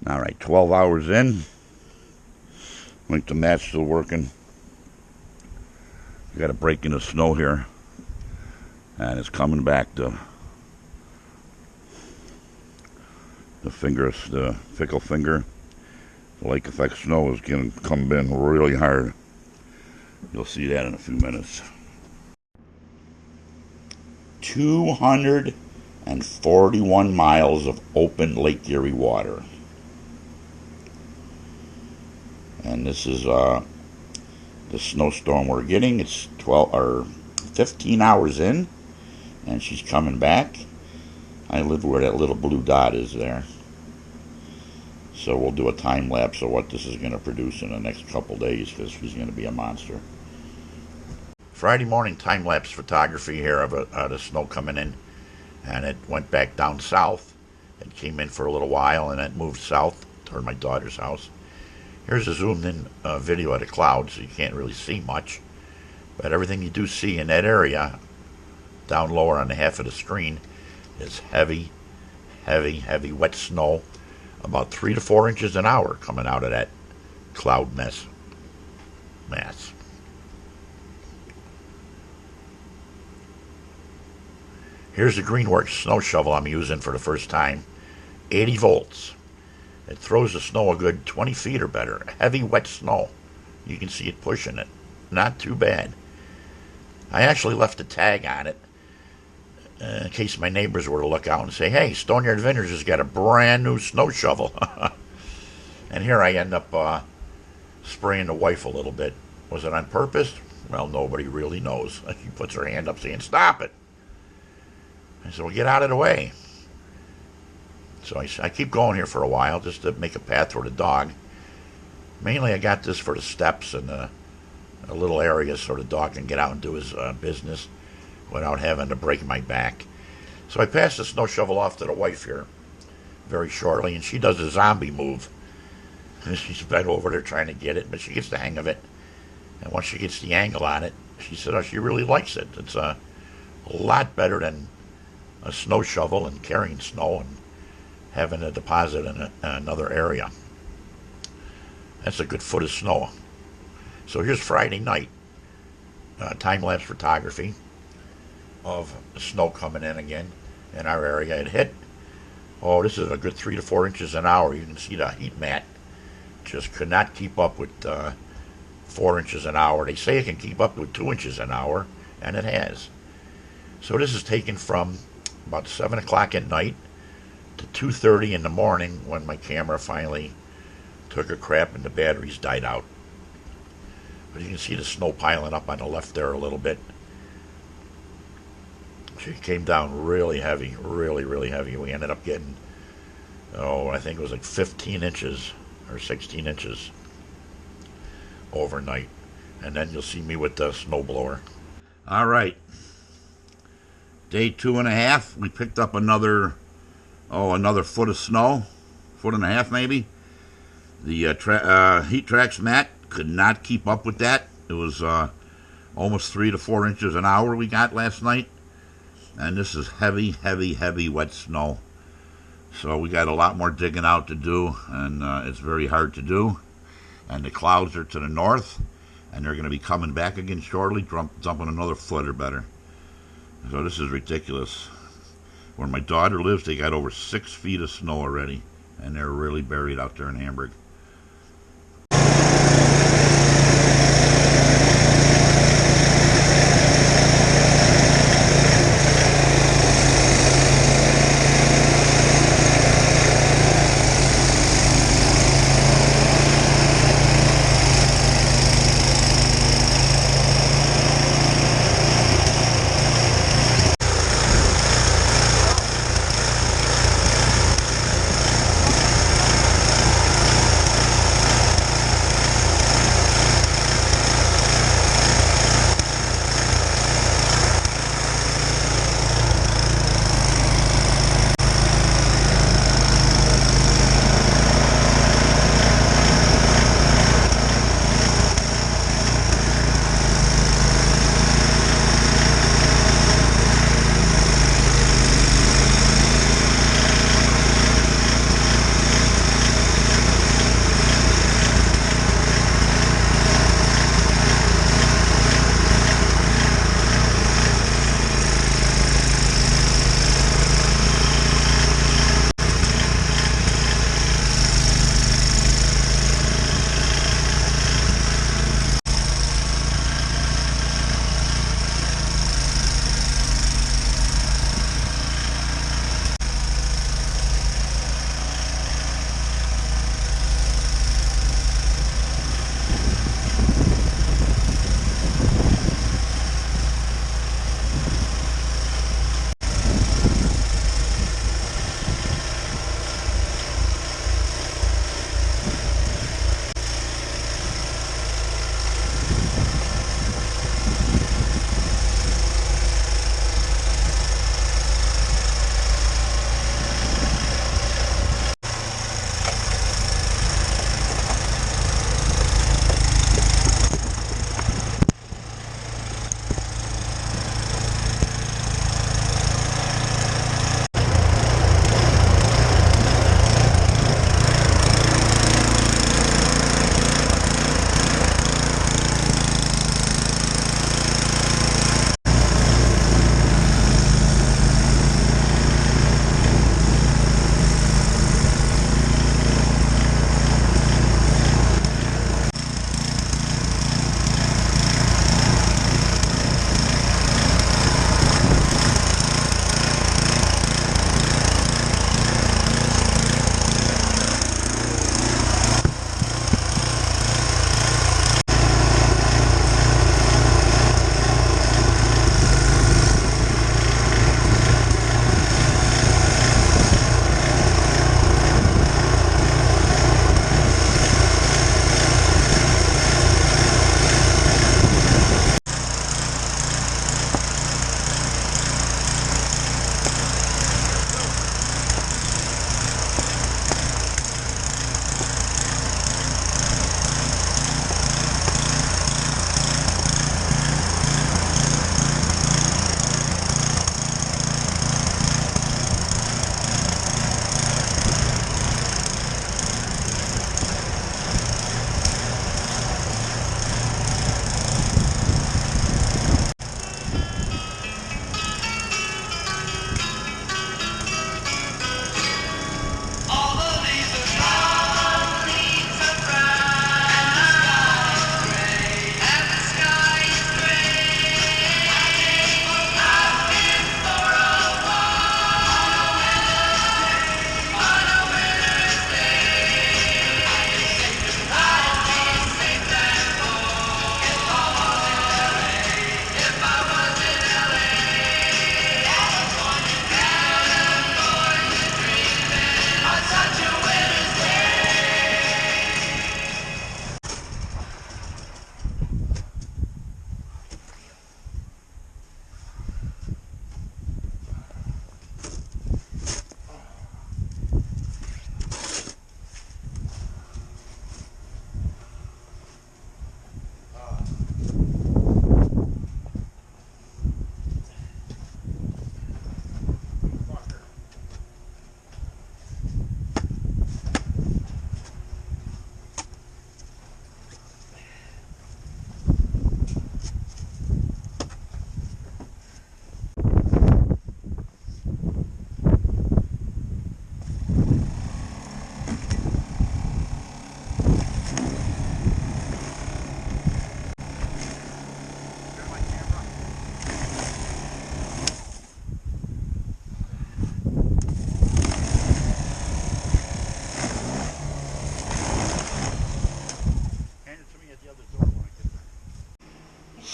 All right, 12 hours in. I think the mat's still working. We got a break in the snow here, and it's coming back. The fickle finger, the lake effect snow is going to come in really hard. You'll see that in a few minutes. 241 miles of open Lake Erie water. And this is the snowstorm we're getting. It's 15 hours in, and she's coming back. I live where that little blue dot is there. So we'll do a time lapse of what this is going to produce in the next couple days, because she's going to be a monster. Friday morning time lapse photography here of the snow coming in, and it went back down south. It came in for a little while, and it moved south toward my daughter's house. Here's a zoomed in video of the clouds, so you can't really see much, but everything you do see in that area down lower on the half of the screen is heavy wet snow, about 3 to 4 inches an hour coming out of that cloud mass. Here's the Greenworks snow shovel I'm using for the first time. 80 volts. It throws the snow a good 20 feet or better. Heavy, wet snow. You can see it pushing it. Not too bad. I actually left a tag on it in case my neighbors were to look out and say, hey, Stoneyard Vineyards has got a brand new snow shovel. And here I end up spraying the wife a little bit. Was it on purpose? Well, nobody really knows. She puts her hand up saying, stop it. I said, well, get out of the way. So I keep going here for a while just to make a path for the dog. Mainly I got this for the steps and a little area so the dog can get out and do his business without having to break my back. So I pass the snow shovel off to the wife here very shortly, and she does a zombie move. And she's bent over there trying to get it, but she gets the hang of it. And once she gets the angle on it, she said, oh, she really likes it. It's a lot better than a snow shovel and carrying snow and having a deposit in another area. That's a good foot of snow. So here's Friday night, time-lapse photography of snow coming in again in our area. It hit, this is a good 3 to 4 inches an hour. You can see the heat mat just could not keep up with 4 inches an hour. They say it can keep up with 2 inches an hour, and it has. So this is taken from about 7 o'clock at night to 2:30 in the morning when my camera finally took a crap and the batteries died out. But you can see the snow piling up on the left there a little bit. She came down really heavy, really heavy. We ended up getting, I think it was like 15 inches or 16 inches overnight. And then you'll see me with the snowblower. All right. Day 2.5, we picked up another foot of snow, 1.5 feet maybe. The Heat-Trax mat could not keep up with that. It was almost 3 to 4 inches an hour we got last night. And this is heavy wet snow. So we got a lot more digging out to do, and it's very hard to do. And the clouds are to the north, and they're going to be coming back again shortly, dumping another foot or better. So this is ridiculous. Where my daughter lives, they got over 6 feet of snow already, and they're really buried out there in Hamburg.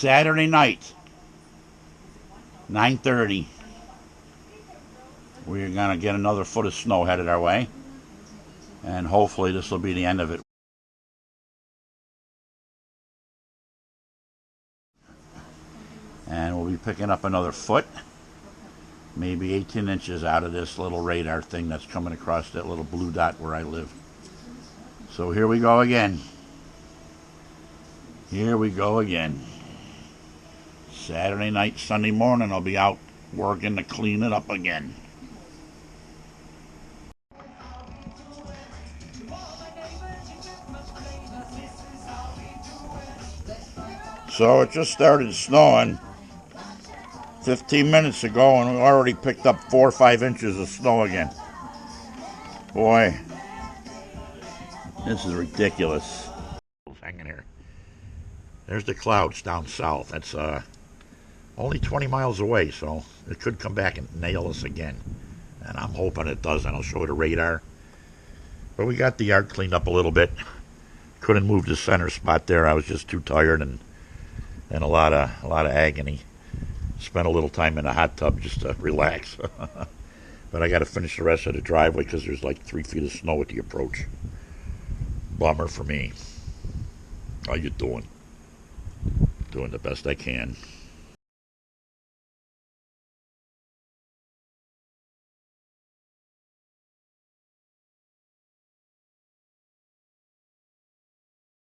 Saturday night, 9:30. We're going to get another foot of snow headed our way. And hopefully this will be the end of it. And we'll be picking up another foot, maybe 18 inches out of this little radar thing that's coming across that little blue dot where I live. So here we go again. Here we go again. Saturday night, Sunday morning, I'll be out working to clean it up again. So it just started snowing 15 minutes ago, and we already picked up 4 or 5 inches of snow again. Boy, this is ridiculous. Hanging here. There's the clouds down south. That's only 20 miles away, so it could come back and nail us again. And I'm hoping it doesn't. I'll show you the radar. But we got the yard cleaned up a little bit. Couldn't move the center spot there. I was just too tired and a lot of agony. Spent a little time in a hot tub just to relax. But I got to finish the rest of the driveway because there's like 3 feet of snow at the approach. Bummer for me. How you doing? Doing the best I can.